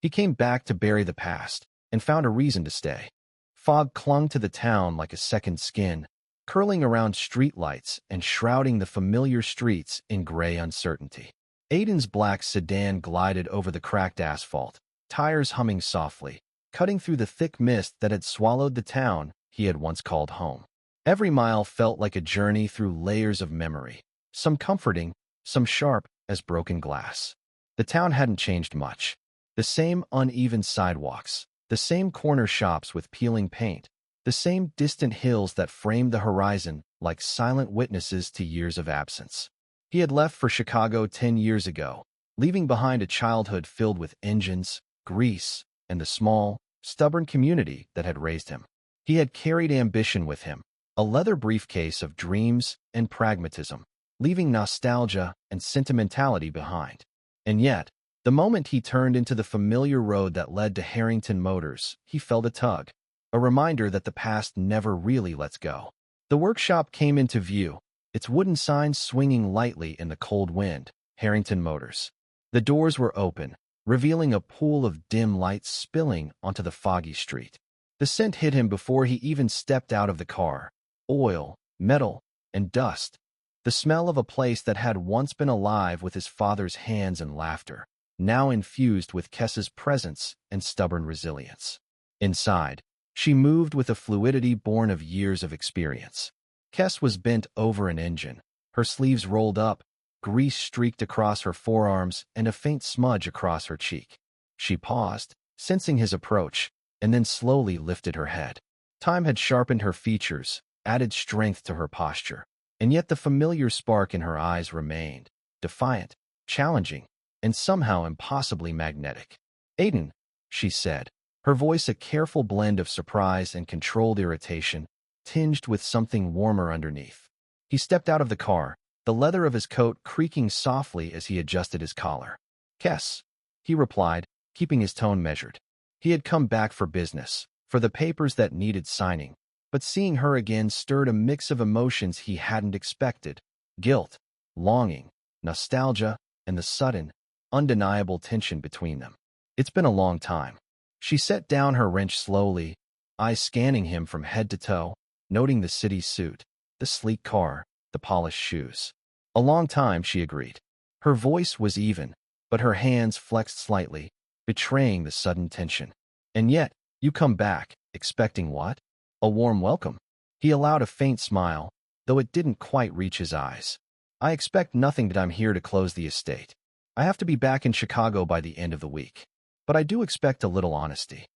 He came back to bury the past and found a reason to stay. Fog clung to the town like a second skin, curling around streetlights and shrouding the familiar streets in gray uncertainty. Aiden's black sedan glided over the cracked asphalt, tires humming softly, cutting through the thick mist that had swallowed the town he had once called home. Every mile felt like a journey through layers of memory, some comforting, some sharp as broken glass. The town hadn't changed much. The same uneven sidewalks, the same corner shops with peeling paint, the same distant hills that framed the horizon like silent witnesses to years of absence. He had left for Chicago 10 years ago, leaving behind a childhood filled with engines, grease, and the small, stubborn community that had raised him. He had carried ambition with him, a leather briefcase of dreams and pragmatism, leaving nostalgia and sentimentality behind. And yet, the moment he turned into the familiar road that led to Harrington Motors, he felt a tug, a reminder that the past never really lets go. The workshop came into view, its wooden signs swinging lightly in the cold wind, Harrington Motors. The doors were open, revealing a pool of dim lights spilling onto the foggy street. The scent hit him before he even stepped out of the car. Oil, metal, and dust. The smell of a place that had once been alive with his father's hands and laughter, now infused with Kessa's presence and stubborn resilience. Inside, she moved with a fluidity born of years of experience. Kess was bent over an engine, her sleeves rolled up, grease streaked across her forearms and a faint smudge across her cheek. She paused, sensing his approach, and then slowly lifted her head. Time had sharpened her features, added strength to her posture, and yet the familiar spark in her eyes remained, defiant, challenging, and somehow impossibly magnetic. "Aiden," she said, her voice a careful blend of surprise and controlled irritation, tinged with something warmer underneath. He stepped out of the car, the leather of his coat creaking softly as he adjusted his collar. "Kess," he replied, keeping his tone measured. He had come back for business, for the papers that needed signing, but seeing her again stirred a mix of emotions he hadn't expected: guilt, longing, nostalgia, and the sudden, undeniable tension between them. "It's been a long time." She set down her wrench slowly, eyes scanning him from head to toe, noting the city suit, the sleek car, the polished shoes. "A long time," she agreed. Her voice was even, but her hands flexed slightly, betraying the sudden tension. "And yet, you come back, expecting what? A warm welcome?" He allowed a faint smile, though it didn't quite reach his eyes. "I expect nothing, but I'm here to close the estate. I have to be back in Chicago by the end of the week. But I do expect a little honesty."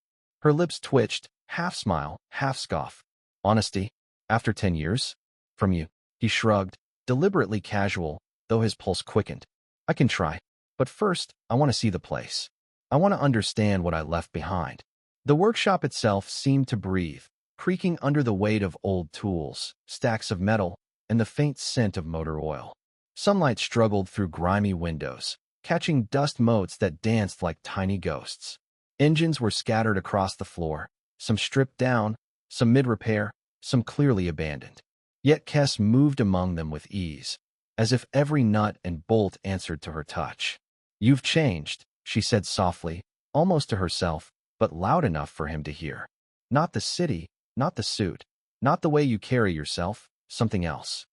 Her lips twitched, half smile, half scoff. "Honesty? After 10 years? From you?" He shrugged, deliberately casual, though his pulse quickened. "I can try. But first, I want to see the place. I want to understand what I left behind." The workshop itself seemed to breathe, creaking under the weight of old tools, stacks of metal, and the faint scent of motor oil. Sunlight struggled through grimy windows, catching dust motes that danced like tiny ghosts. Engines were scattered across the floor, some stripped down, some mid-repair, some clearly abandoned. Yet Kess moved among them with ease, as if every nut and bolt answered to her touch. "You've changed," she said softly, almost to herself, but loud enough for him to hear. "Not the city, not the suit, not the way you carry yourself, something else."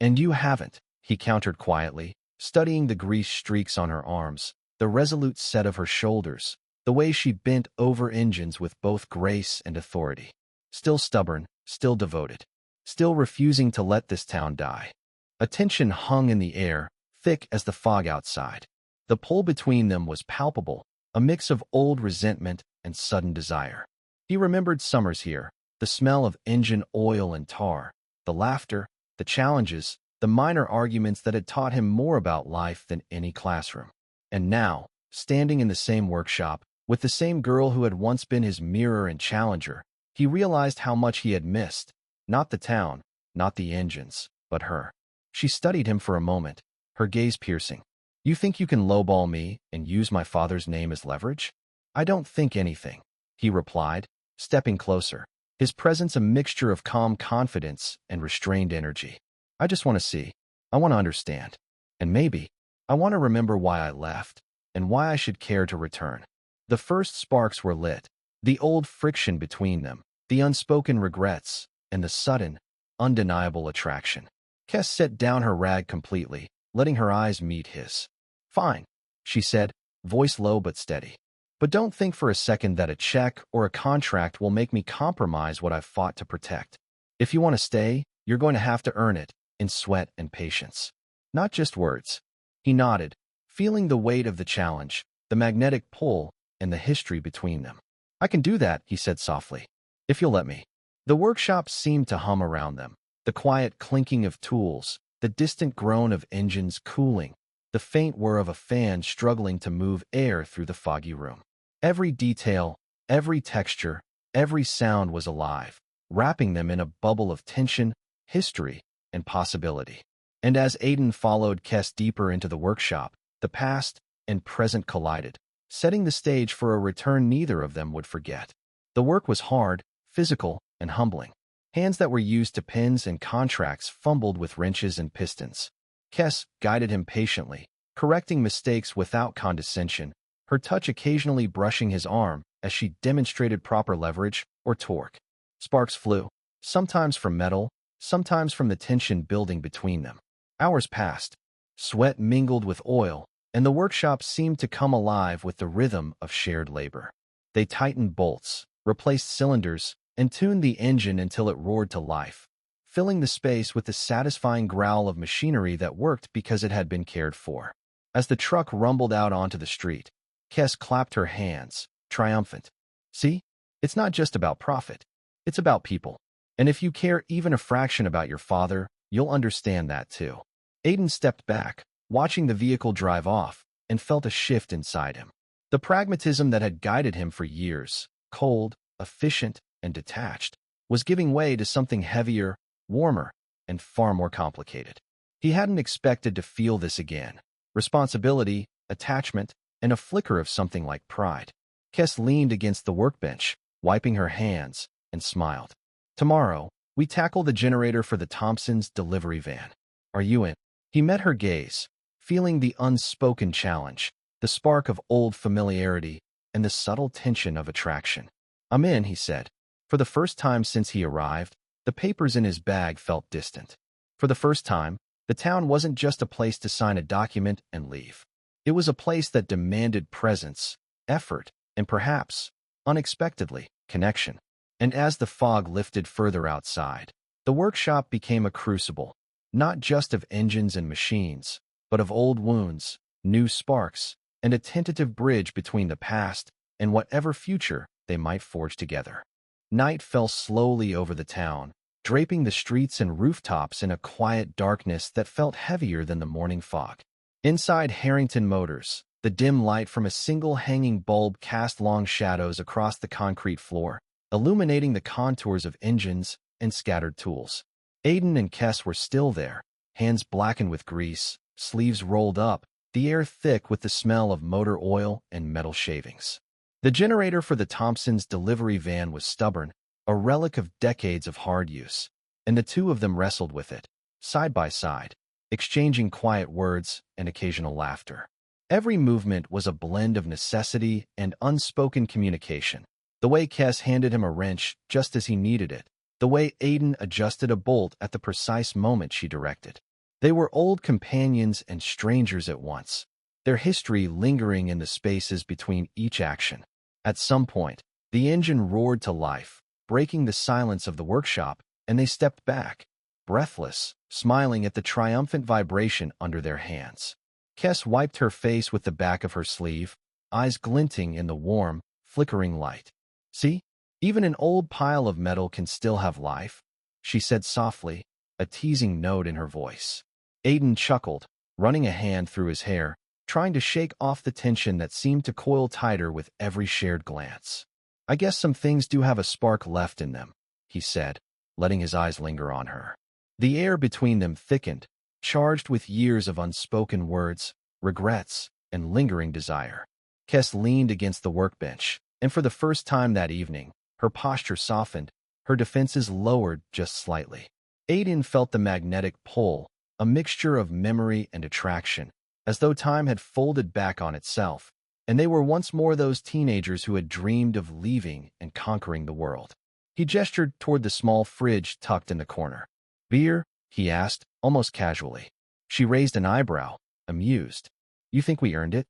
"And you haven't," he countered quietly, studying the grease streaks on her arms, the resolute set of her shoulders, the way she bent over engines with both grace and authority. Still stubborn, still devoted, still refusing to let this town die. A tension hung in the air, thick as the fog outside. The pull between them was palpable, a mix of old resentment and sudden desire. He remembered summers here, the smell of engine oil and tar, the laughter, the challenges, the minor arguments that had taught him more about life than any classroom. And now, standing in the same workshop, with the same girl who had once been his mirror and challenger, he realized how much he had missed. Not the town, not the engines, but her. She studied him for a moment, her gaze piercing. "You think you can lowball me and use my father's name as leverage?" "I don't think anything," he replied, stepping closer, his presence a mixture of calm confidence and restrained energy. "I just want to see. I want to understand. And maybe, I want to remember why I left, and why I should care to return." The first sparks were lit, the old friction between them, the unspoken regrets, and the sudden, undeniable attraction. Kes set down her rag completely, letting her eyes meet his. "Fine," she said, voice low but steady. "But don't think for a second that a check or a contract will make me compromise what I've fought to protect. If you want to stay, you're going to have to earn it, in sweat and patience. Not just words." He nodded, feeling the weight of the challenge, the magnetic pull, and the history between them. "I can do that," he said softly, "if you'll let me." The workshop seemed to hum around them, the quiet clinking of tools, the distant groan of engines cooling, the faint whir of a fan struggling to move air through the foggy room. Every detail, every texture, every sound was alive, wrapping them in a bubble of tension, history, and possibility. And as Aiden followed Kes deeper into the workshop, the past and present collided, setting the stage for a return neither of them would forget. The work was hard, physical, and humbling. Hands that were used to pins and contracts fumbled with wrenches and pistons. Kes guided him patiently, correcting mistakes without condescension, her touch occasionally brushing his arm as she demonstrated proper leverage or torque. Sparks flew, sometimes from metal, sometimes from the tension building between them. Hours passed. Sweat mingled with oil, and the workshop seemed to come alive with the rhythm of shared labor. They tightened bolts, replaced cylinders, and tuned the engine until it roared to life, filling the space with the satisfying growl of machinery that worked because it had been cared for. As the truck rumbled out onto the street, Kes clapped her hands, triumphant. "See? It's not just about profit. It's about people. And if you care even a fraction about your father, you'll understand that too." Aiden stepped back, watching the vehicle drive off, and felt a shift inside him. The pragmatism that had guided him for years, cold, efficient, and detached, was giving way to something heavier, warmer, and far more complicated. He hadn't expected to feel this again. Responsibility, attachment, and a flicker of something like pride. Kes leaned against the workbench, wiping her hands, and smiled. "Tomorrow, we tackle the generator for the Thompsons' delivery van. Are you in?" He met her gaze, feeling the unspoken challenge, the spark of old familiarity, and the subtle tension of attraction. "I'm in," he said. For the first time since he arrived, the papers in his bag felt distant. For the first time, the town wasn't just a place to sign a document and leave. It was a place that demanded presence, effort, and perhaps, unexpectedly, connection. And as the fog lifted further outside, the workshop became a crucible, not just of engines and machines, but of old wounds, new sparks, and a tentative bridge between the past and whatever future they might forge together. Night fell slowly over the town, draping the streets and rooftops in a quiet darkness that felt heavier than the morning fog. Inside Harrington Motors, the dim light from a single hanging bulb cast long shadows across the concrete floor, illuminating the contours of engines and scattered tools. Aiden and Kes were still there, hands blackened with grease, sleeves rolled up, the air thick with the smell of motor oil and metal shavings. The generator for the Thompsons' delivery van was stubborn, a relic of decades of hard use, and the two of them wrestled with it, side by side, exchanging quiet words and occasional laughter. Every movement was a blend of necessity and unspoken communication. The way Kes handed him a wrench just as he needed it, the way Aiden adjusted a bolt at the precise moment she directed. They were old companions and strangers at once, their history lingering in the spaces between each action. At some point, the engine roared to life, breaking the silence of the workshop, and they stepped back, breathless, smiling at the triumphant vibration under their hands. Kes wiped her face with the back of her sleeve, eyes glinting in the warm, flickering light. "See? Even an old pile of metal can still have life," she said softly, a teasing note in her voice. Aiden chuckled, running a hand through his hair, trying to shake off the tension that seemed to coil tighter with every shared glance. "I guess some things do have a spark left in them," he said, letting his eyes linger on her. The air between them thickened, charged with years of unspoken words, regrets, and lingering desire. Kes leaned against the workbench, and for the first time that evening, her posture softened, her defenses lowered just slightly. Aiden felt the magnetic pull, a mixture of memory and attraction, as though time had folded back on itself, and they were once more those teenagers who had dreamed of leaving and conquering the world. He gestured toward the small fridge tucked in the corner. "Beer?" he asked, almost casually. She raised an eyebrow, amused. "You think we earned it?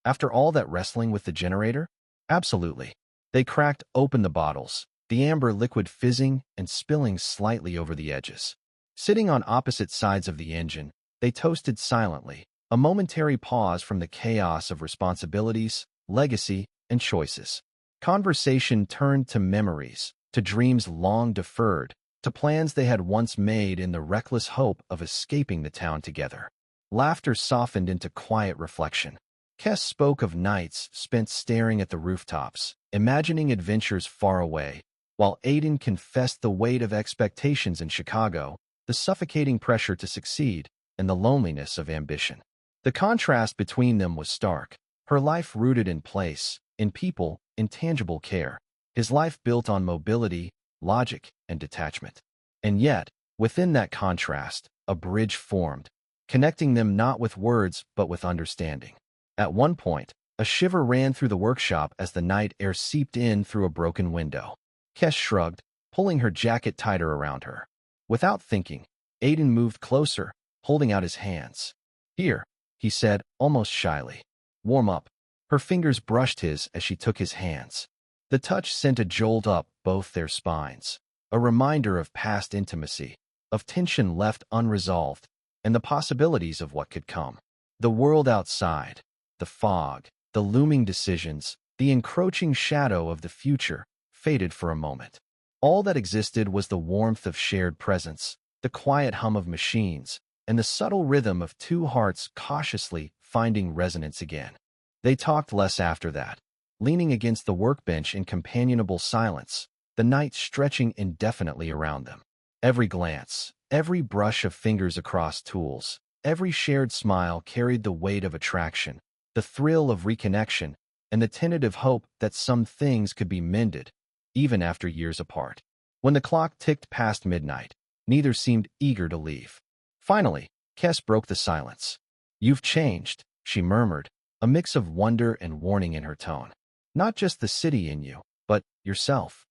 After all that wrestling with the generator?" "Absolutely." They cracked open the bottles, the amber liquid fizzing and spilling slightly over the edges. Sitting on opposite sides of the engine, they toasted silently, a momentary pause from the chaos of responsibilities, legacy, and choices. Conversation turned to memories, to dreams long deferred, to plans they had once made in the reckless hope of escaping the town together. Laughter softened into quiet reflection. Kes spoke of nights spent staring at the rooftops, imagining adventures far away, while Aiden confessed the weight of expectations in Chicago, the suffocating pressure to succeed, and the loneliness of ambition. The contrast between them was stark, her life rooted in place, in people, in tangible care. His life built on mobility, logic, and detachment. And yet, within that contrast, a bridge formed, connecting them not with words but with understanding. At one point, a shiver ran through the workshop as the night air seeped in through a broken window. Kes shrugged, pulling her jacket tighter around her. Without thinking, Aiden moved closer, holding out his hands. "Here," he said, almost shyly. "Warm up." Her fingers brushed his as she took his hands. The touch sent a jolt up both their spines, a reminder of past intimacy, of tension left unresolved, and the possibilities of what could come. The world outside, the fog, the looming decisions, the encroaching shadow of the future, faded for a moment. All that existed was the warmth of shared presence, the quiet hum of machines, and the subtle rhythm of two hearts cautiously finding resonance again. They talked less after that, leaning against the workbench in companionable silence, the night stretching indefinitely around them. Every glance, every brush of fingers across tools, every shared smile carried the weight of attraction, the thrill of reconnection, and the tentative hope that some things could be mended, even after years apart. When the clock ticked past midnight, neither seemed eager to leave. Finally, Kes broke the silence. "You've changed," she murmured, a mix of wonder and warning in her tone. "Not just the city in you, but yourself."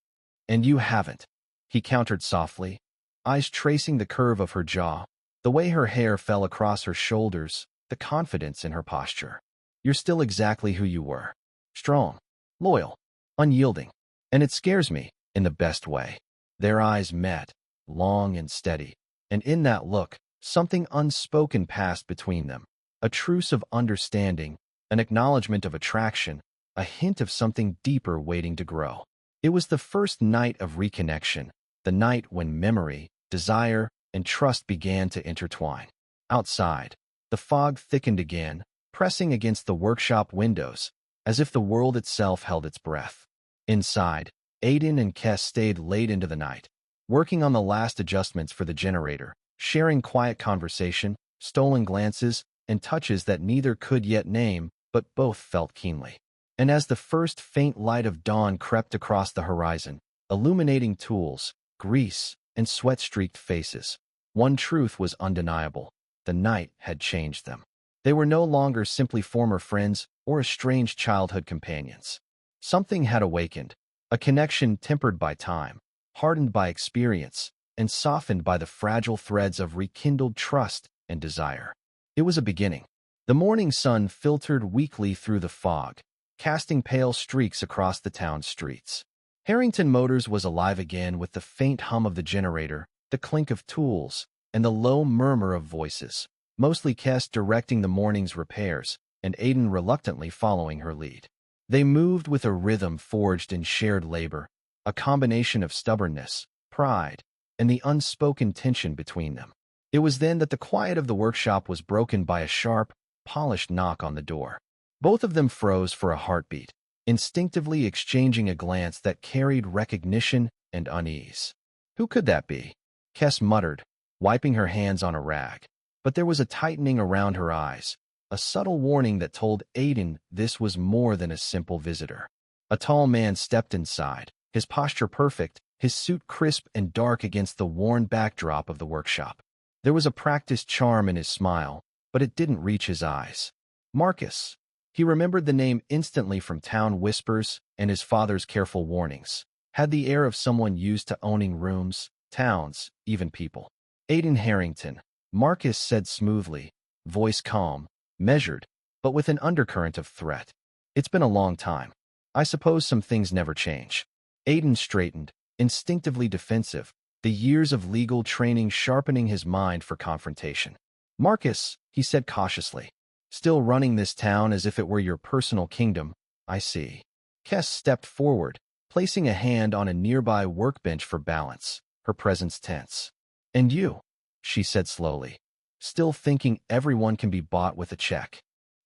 "And you haven't," he countered softly, eyes tracing the curve of her jaw, the way her hair fell across her shoulders, the confidence in her posture. "You're still exactly who you were. Strong, loyal, unyielding. And it scares me, in the best way." Their eyes met, long and steady, and in that look, something unspoken passed between them, a truce of understanding, an acknowledgement of attraction, a hint of something deeper waiting to grow. It was the first night of reconnection, the night when memory, desire, and trust began to intertwine. Outside, the fog thickened again, pressing against the workshop windows, as if the world itself held its breath. Inside, Aiden and Kes stayed late into the night, working on the last adjustments for the generator, sharing quiet conversation, stolen glances, and touches that neither could yet name, but both felt keenly. And as the first faint light of dawn crept across the horizon, illuminating tools, grease, and sweat-streaked faces, one truth was undeniable: the night had changed them. They were no longer simply former friends or estranged childhood companions. Something had awakened, a connection tempered by time, hardened by experience, and softened by the fragile threads of rekindled trust and desire. It was a beginning. The morning sun filtered weakly through the fog, casting pale streaks across the town streets. Harrington Motors was alive again with the faint hum of the generator, the clink of tools, and the low murmur of voices, mostly Kes directing the morning's repairs, and Aiden reluctantly following her lead. They moved with a rhythm forged in shared labor, a combination of stubbornness, pride, and the unspoken tension between them. It was then that the quiet of the workshop was broken by a sharp, polished knock on the door. Both of them froze for a heartbeat, instinctively exchanging a glance that carried recognition and unease. "Who could that be?" Kes muttered, wiping her hands on a rag. But there was a tightening around her eyes, a subtle warning that told Aiden this was more than a simple visitor. A tall man stepped inside, his posture perfect, his suit crisp and dark against the worn backdrop of the workshop. There was a practiced charm in his smile, but it didn't reach his eyes. "Marcus." He remembered the name instantly from town whispers and his father's careful warnings. Had the air of someone used to owning rooms, towns, even people. Aiden Harrington, Marcus said smoothly, voice calm, measured, but with an undercurrent of threat. It's been a long time. I suppose some things never change. Aiden straightened, instinctively defensive, the years of legal training sharpening his mind for confrontation. Marcus, he said cautiously, still running this town as if it were your personal kingdom, I see. Kess stepped forward, placing a hand on a nearby workbench for balance, her presence tense. And you, she said slowly, still thinking everyone can be bought with a check.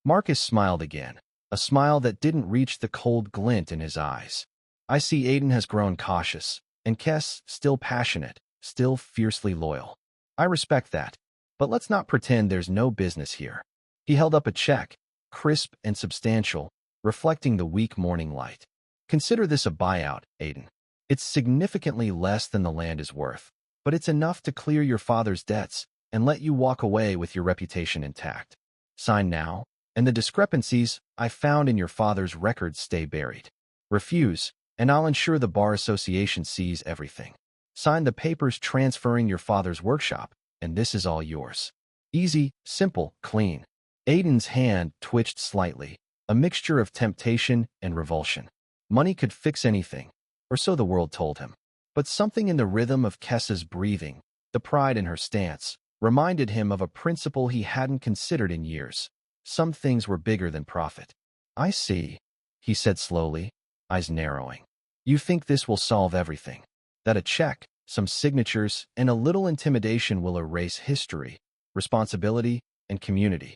Marcus smiled again, a smile that didn't reach the cold glint in his eyes. I see Aiden has grown cautious, and Kess still passionate, still fiercely loyal. I respect that, but let's not pretend there's no business here. He held up a check, crisp and substantial, reflecting the weak morning light. Consider this a buyout, Aiden. It's significantly less than the land is worth, but it's enough to clear your father's debts and let you walk away with your reputation intact. Sign now, and the discrepancies I found in your father's records stay buried. Refuse, and I'll ensure the Bar Association sees everything. Sign the papers transferring your father's workshop, and this is all yours. Easy, simple, clean. Aiden's hand twitched slightly, a mixture of temptation and revulsion. Money could fix anything, or so the world told him. But something in the rhythm of Kessa's breathing, the pride in her stance, reminded him of a principle he hadn't considered in years. Some things were bigger than profit. I see, he said slowly, eyes narrowing. You think this will solve everything? That a check, some signatures, and a little intimidation will erase history, responsibility, and community.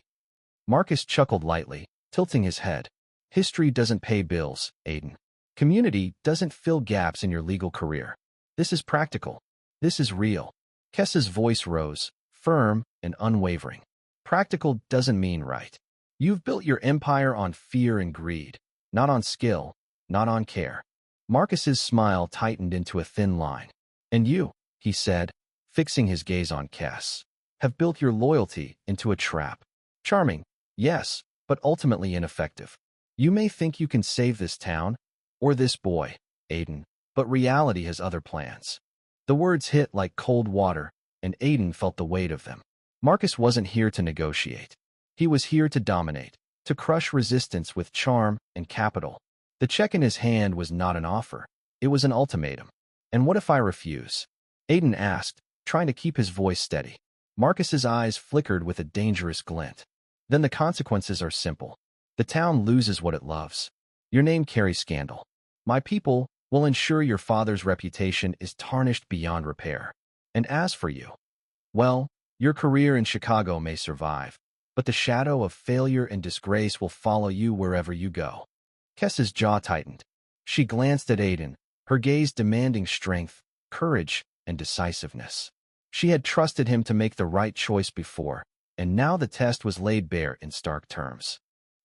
Marcus chuckled lightly, tilting his head. History doesn't pay bills, Aiden. Community doesn't fill gaps in your legal career. This is practical. This is real. Kessa's voice rose, firm and unwavering. Practical doesn't mean right. You've built your empire on fear and greed, not on skill, not on care. Marcus's smile tightened into a thin line. And you, he said, fixing his gaze on Kess, have built your loyalty into a trap. Charming, yes, but ultimately ineffective. You may think you can save this town, or this boy, Aiden, but reality has other plans. The words hit like cold water, and Aiden felt the weight of them. Marcus wasn't here to negotiate. He was here to dominate, to crush resistance with charm and capital. The check in his hand was not an offer. It was an ultimatum. And what if I refuse? Aiden asked, trying to keep his voice steady. Marcus's eyes flickered with a dangerous glint. Then the consequences are simple. The town loses what it loves. Your name carries scandal. My people will ensure your father's reputation is tarnished beyond repair. And as for you, well, your career in Chicago may survive, but the shadow of failure and disgrace will follow you wherever you go. Kessa's jaw tightened. She glanced at Aiden, her gaze demanding strength, courage, and decisiveness. She had trusted him to make the right choice before, and now the test was laid bare in stark terms.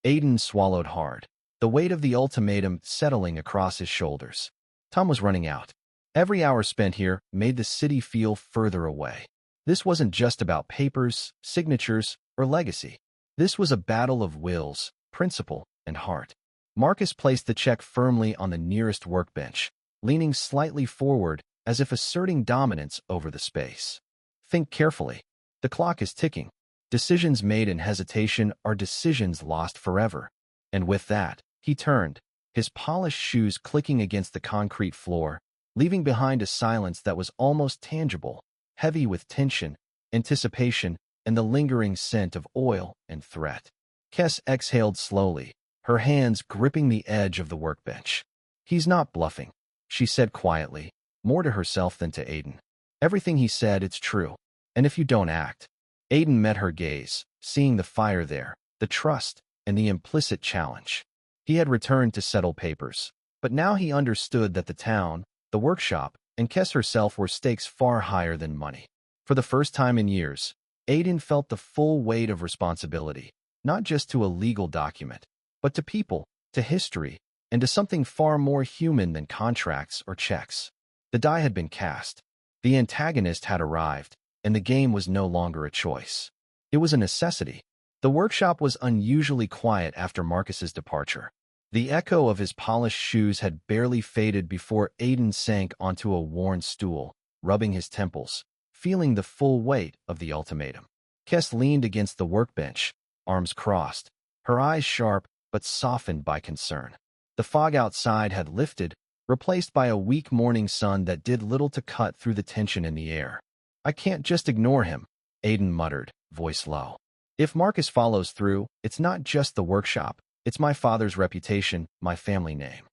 Aiden swallowed hard, the weight of the ultimatum settling across his shoulders. Time was running out. Every hour spent here made the city feel further away. This wasn't just about papers, signatures, or legacy. This was a battle of wills, principle, and heart. Marcus placed the check firmly on the nearest workbench, leaning slightly forward as if asserting dominance over the space. Think carefully. The clock is ticking. Decisions made in hesitation are decisions lost forever. And with that, he turned, his polished shoes clicking against the concrete floor, leaving behind a silence that was almost tangible, heavy with tension, anticipation, and the lingering scent of oil and threat. Kess exhaled slowly, her hands gripping the edge of the workbench. He's not bluffing, she said quietly, more to herself than to Aiden. Everything he said, it's true. And if you don't act. Aiden met her gaze, seeing the fire there, the trust, and the implicit challenge. He had returned to settle papers, but now he understood that the town, the workshop, and Kess herself were stakes far higher than money. For the first time in years, Aiden felt the full weight of responsibility, not just to a legal document, but to people, to history, and to something far more human than contracts or checks. The die had been cast. The antagonist had arrived, and the game was no longer a choice. It was a necessity. The workshop was unusually quiet after Marcus's departure. The echo of his polished shoes had barely faded before Aiden sank onto a worn stool, rubbing his temples, feeling the full weight of the ultimatum. Kes leaned against the workbench, arms crossed, her eyes sharp but softened by concern. The fog outside had lifted, replaced by a weak morning sun that did little to cut through the tension in the air. "I can't just ignore him," Aiden muttered, voice low. "If Marcus follows through, it's not just the workshop, it's my father's reputation, my family name."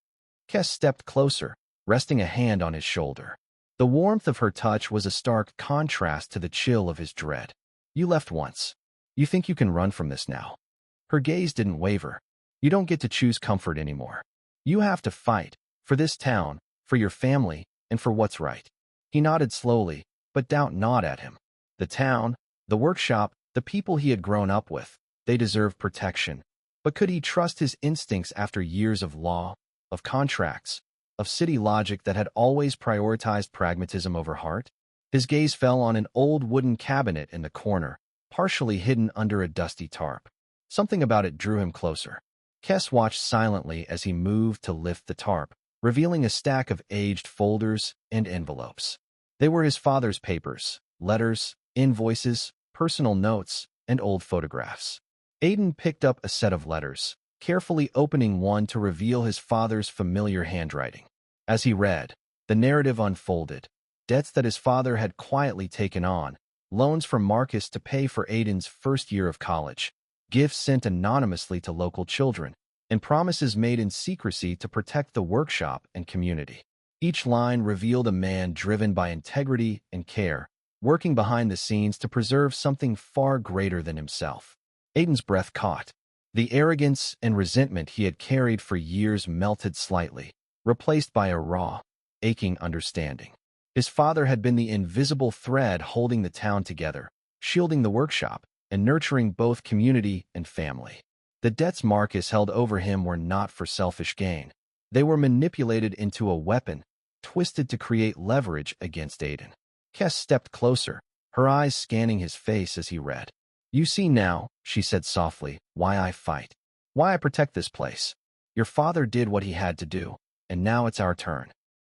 Kes stepped closer, resting a hand on his shoulder. The warmth of her touch was a stark contrast to the chill of his dread. "You left once. You think you can run from this now?" Her gaze didn't waver. "You don't get to choose comfort anymore. You have to fight, for this town, for your family, and for what's right." He nodded slowly, but doubt gnawed at him. The town, the workshop, the people he had grown up with, they deserved protection. But could he trust his instincts after years of law, of contracts, of city logic that had always prioritized pragmatism over heart? His gaze fell on an old wooden cabinet in the corner, partially hidden under a dusty tarp. Something about it drew him closer. Kes watched silently as he moved to lift the tarp, revealing a stack of aged folders and envelopes. They were his father's papers, letters, invoices, personal notes, and old photographs. Aiden picked up a set of letters, carefully opening one to reveal his father's familiar handwriting. As he read, the narrative unfolded. Debts that his father had quietly taken on, loans from Marcus to pay for Aiden's first year of college, gifts sent anonymously to local children, and promises made in secrecy to protect the workshop and community. Each line revealed a man driven by integrity and care, working behind the scenes to preserve something far greater than himself. Aiden's breath caught. The arrogance and resentment he had carried for years melted slightly, replaced by a raw, aching understanding. His father had been the invisible thread holding the town together, shielding the workshop, and nurturing both community and family. The debts Marcus held over him were not for selfish gain. They were manipulated into a weapon, twisted to create leverage against Aiden. Kes stepped closer, her eyes scanning his face as he read. "You see now," she said softly, "why I fight. Why I protect this place. Your father did what he had to do, and now it's our turn."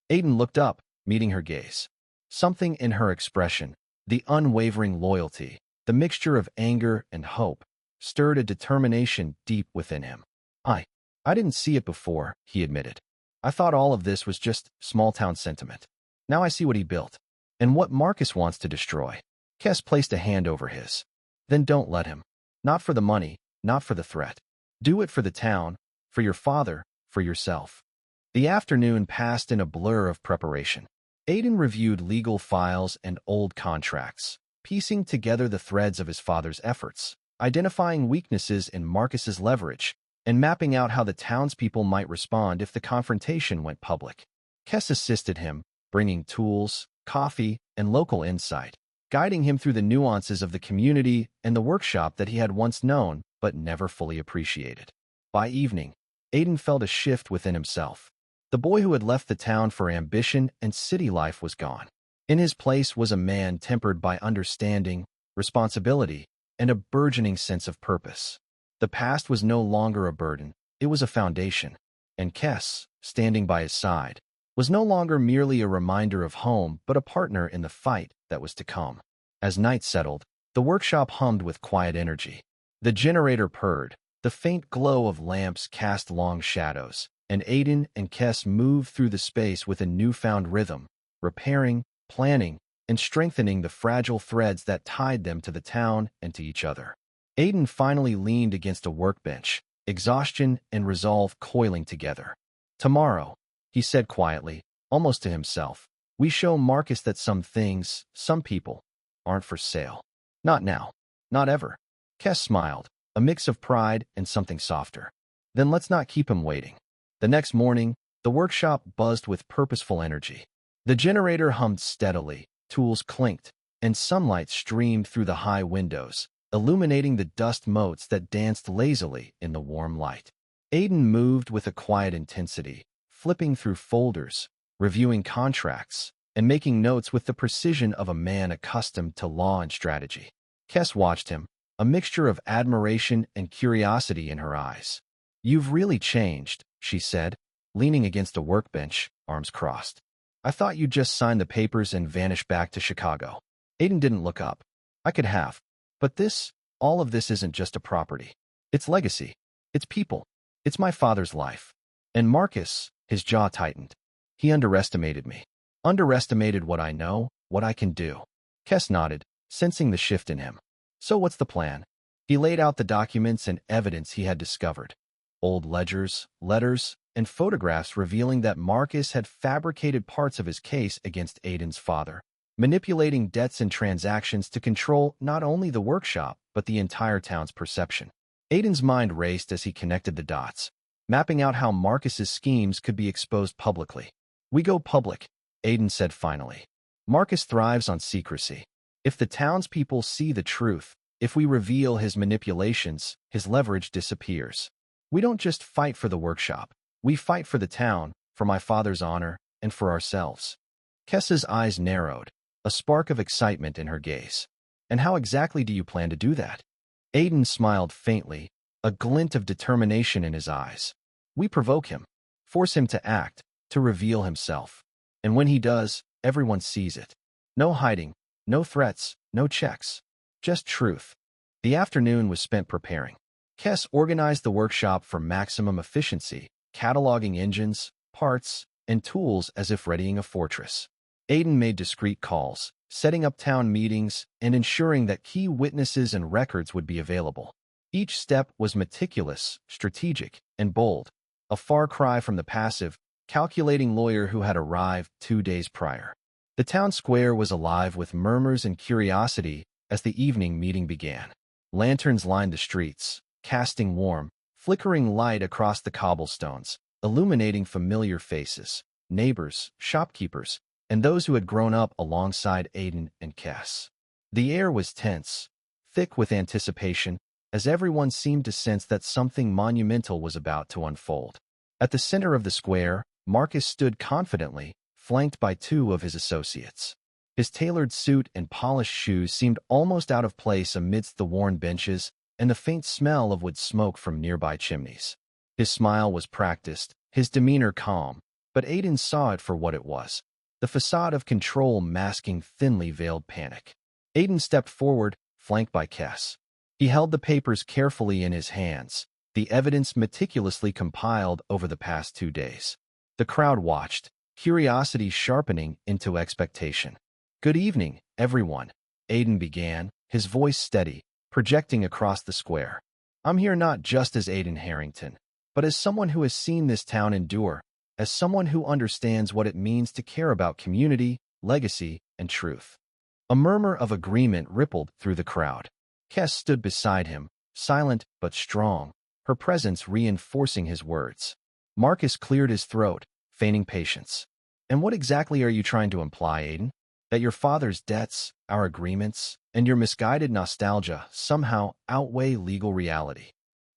Aiden looked up, meeting her gaze. Something in her expression, the unwavering loyalty, the mixture of anger and hope, stirred a determination deep within him. I didn't see it before," he admitted. "I thought all of this was just small-town sentiment. Now I see what he built, and what Marcus wants to destroy." Kes placed a hand over his. "Then don't let him. Not for the money, not for the threat. Do it for the town, for your father, for yourself." The afternoon passed in a blur of preparation. Aiden reviewed legal files and old contracts, piecing together the threads of his father's efforts, identifying weaknesses in Marcus's leverage, and mapping out how the townspeople might respond if the confrontation went public. Kes assisted him, bringing tools, coffee, and local insight, guiding him through the nuances of the community and the workshop that he had once known but never fully appreciated. By evening, Aiden felt a shift within himself. The boy who had left the town for ambition and city life was gone. In his place was a man tempered by understanding, responsibility, and a burgeoning sense of purpose. The past was no longer a burden, it was a foundation, and Kes, standing by his side, was no longer merely a reminder of home but a partner in the fight that was to come. As night settled, the workshop hummed with quiet energy. The generator purred, the faint glow of lamps cast long shadows, and Aiden and Kes moved through the space with a newfound rhythm, repairing, planning, and strengthening the fragile threads that tied them to the town and to each other. Aiden finally leaned against a workbench, exhaustion and resolve coiling together. "Tomorrow," he said quietly, almost to himself, "we show Marcus that some things, some people, aren't for sale. Not now. Not ever." Kes smiled, a mix of pride and something softer. "Then let's not keep him waiting." The next morning, the workshop buzzed with purposeful energy. The generator hummed steadily, tools clinked, and sunlight streamed through the high windows, illuminating the dust motes that danced lazily in the warm light. Aiden moved with a quiet intensity, flipping through folders, reviewing contracts, and making notes with the precision of a man accustomed to law and strategy. Kes watched him, a mixture of admiration and curiosity in her eyes. "You've really changed," she said, leaning against a workbench, arms crossed. "I thought you'd just sign the papers and vanish back to Chicago." Aiden didn't look up. "I could have. But all of this isn't just a property. It's legacy. It's people. It's my father's life." And Marcus, his jaw tightened. He underestimated me. Underestimated what I know, what I can do. Kess nodded, sensing the shift in him. "So what's the plan?" He laid out the documents and evidence he had discovered. Old ledgers, letters, and photographs revealing that Marcus had fabricated parts of his case against Aiden's father, manipulating debts and transactions to control not only the workshop, but the entire town's perception. Aiden's mind raced as he connected the dots, mapping out how Marcus's schemes could be exposed publicly. "We go public," Aiden said finally. "Marcus thrives on secrecy. If the townspeople see the truth, if we reveal his manipulations, his leverage disappears. We don't just fight for the workshop. We fight for the town, for my father's honor, and for ourselves." Kessa's eyes narrowed, a spark of excitement in her gaze. "And how exactly do you plan to do that?" Aiden smiled faintly, a glint of determination in his eyes. "We provoke him, force him to act, to reveal himself. And when he does, everyone sees it. No hiding, no threats, no checks. Just truth." The afternoon was spent preparing. Kess organized the workshop for maximum efficiency, cataloging engines, parts, and tools as if readying a fortress. Aiden made discreet calls, setting up town meetings, and ensuring that key witnesses and records would be available. Each step was meticulous, strategic, and bold, a far cry from the passive, calculating lawyer who had arrived 2 days prior. The town square was alive with murmurs and curiosity as the evening meeting began. Lanterns lined the streets, casting warm, flickering light across the cobblestones, illuminating familiar faces, neighbors, shopkeepers, and those who had grown up alongside Aiden and Kess. The air was tense, thick with anticipation, as everyone seemed to sense that something monumental was about to unfold. At the center of the square, Marcus stood confidently, flanked by 2 of his associates. His tailored suit and polished shoes seemed almost out of place amidst the worn benches and the faint smell of wood smoke from nearby chimneys. His smile was practiced, his demeanor calm, but Aiden saw it for what it was, the facade of control masking thinly veiled panic. Aiden stepped forward, flanked by Kess. He held the papers carefully in his hands, the evidence meticulously compiled over the past 2 days. The crowd watched, curiosity sharpening into expectation. "Good evening, everyone," Aiden began, his voice steady, projecting across the square. "I'm here not just as Aiden Harrington, but as someone who has seen this town endure, as someone who understands what it means to care about community, legacy, and truth." A murmur of agreement rippled through the crowd. Kess stood beside him, silent but strong, her presence reinforcing his words. Marcus cleared his throat, feigning patience. "And what exactly are you trying to imply, Aiden? That your father's debts, our agreements, and your misguided nostalgia somehow outweigh legal reality?"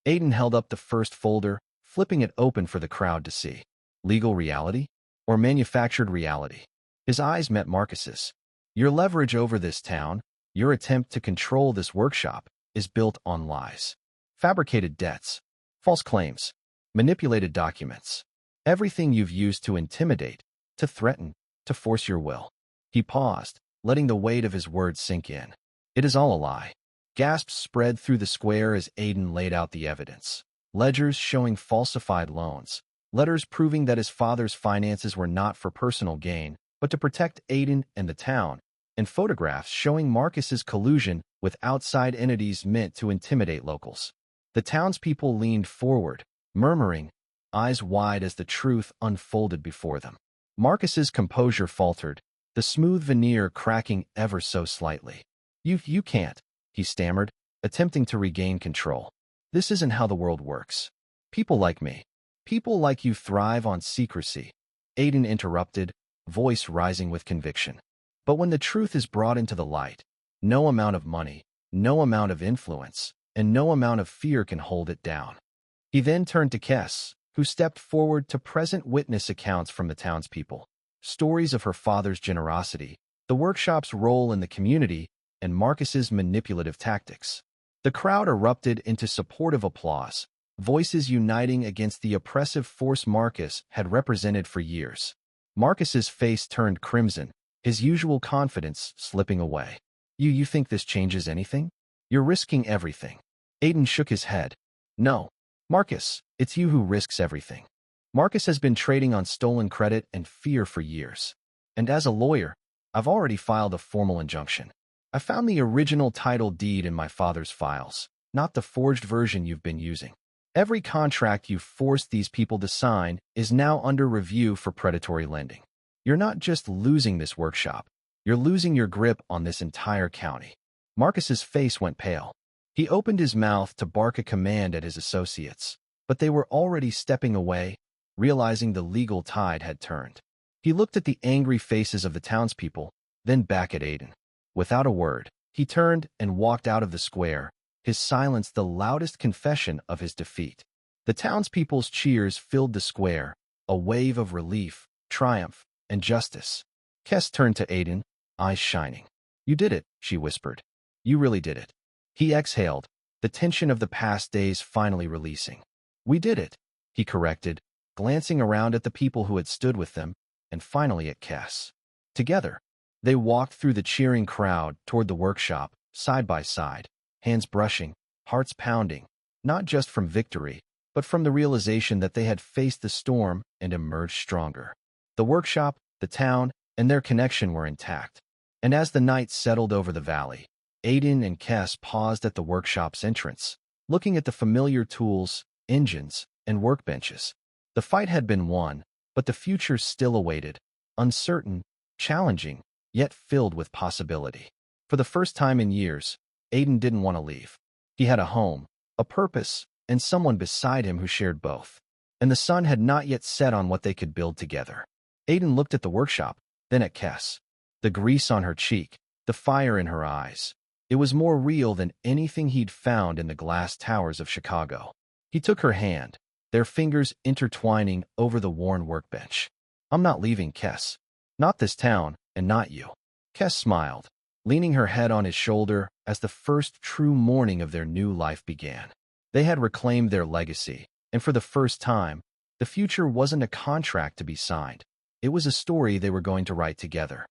Aiden held up the first folder, flipping it open for the crowd to see. Legal reality? Or manufactured reality? His eyes met Marcus's. "Your leverage over this town, your attempt to control this workshop, is built on lies. Fabricated debts, false claims, manipulated documents. Everything you've used to intimidate, to threaten, to force your will." He paused, letting the weight of his words sink in. "It is all a lie." Gasps spread through the square as Aiden laid out the evidence. Ledgers showing falsified loans, letters proving that his father's finances were not for personal gain, but to protect Aiden and the town, and photographs showing Marcus's collusion with outside entities meant to intimidate locals. The townspeople leaned forward, murmuring, eyes wide as the truth unfolded before them. Marcus's composure faltered, the smooth veneer cracking ever so slightly. You can't," he stammered, attempting to regain control. "This isn't how the world works. People like me, people like you thrive on secrecy." Aiden interrupted, voice rising with conviction. "But when the truth is brought into the light, no amount of money, no amount of influence, and no amount of fear can hold it down." He then turned to Kess, who stepped forward to present witness accounts from the townspeople. Stories of her father's generosity, the workshop's role in the community, and Marcus's manipulative tactics. The crowd erupted into supportive applause, voices uniting against the oppressive force Marcus had represented for years. Marcus's face turned crimson, his usual confidence slipping away. You think this changes anything? You're risking everything." Aiden shook his head. "No, Marcus, it's you who risks everything." Marcus has been trading on stolen credit and fear for years. And as a lawyer, I've already filed a formal injunction. I found the original title deed in my father's files, not the forged version you've been using. Every contract you forced these people to sign is now under review for predatory lending. You're not just losing this workshop, you're losing your grip on this entire county." Marcus's face went pale. He opened his mouth to bark a command at his associates, but they were already stepping away, realizing the legal tide had turned. He looked at the angry faces of the townspeople, then back at Aiden. Without a word, he turned and walked out of the square, his silence the loudest confession of his defeat. The townspeople's cheers filled the square, a wave of relief, triumph, and justice. Kes turned to Aiden, eyes shining. "You did it," she whispered. "You really did it." He exhaled, the tension of the past days finally releasing. "We did it," he corrected, glancing around at the people who had stood with them, and finally at Kes. Together, they walked through the cheering crowd toward the workshop, side by side, hands brushing, hearts pounding, not just from victory, but from the realization that they had faced the storm and emerged stronger. The workshop, the town, and their connection were intact. And as the night settled over the valley, Aiden and Kes paused at the workshop's entrance, looking at the familiar tools, engines, and workbenches. The fight had been won, but the future still awaited, uncertain, challenging, yet filled with possibility. For the first time in years, Aiden didn't want to leave. He had a home, a purpose, and someone beside him who shared both. And the sun had not yet set on what they could build together. Aiden looked at the workshop, then at Kes. The grease on her cheek, the fire in her eyes. It was more real than anything he'd found in the glass towers of Chicago. He took her hand, their fingers intertwining over the worn workbench. "I'm not leaving, Kes. Not this town, and not you." Kes smiled, leaning her head on his shoulder as the first true morning of their new life began. They had reclaimed their legacy, and for the first time, the future wasn't a contract to be signed. It was a story they were going to write together.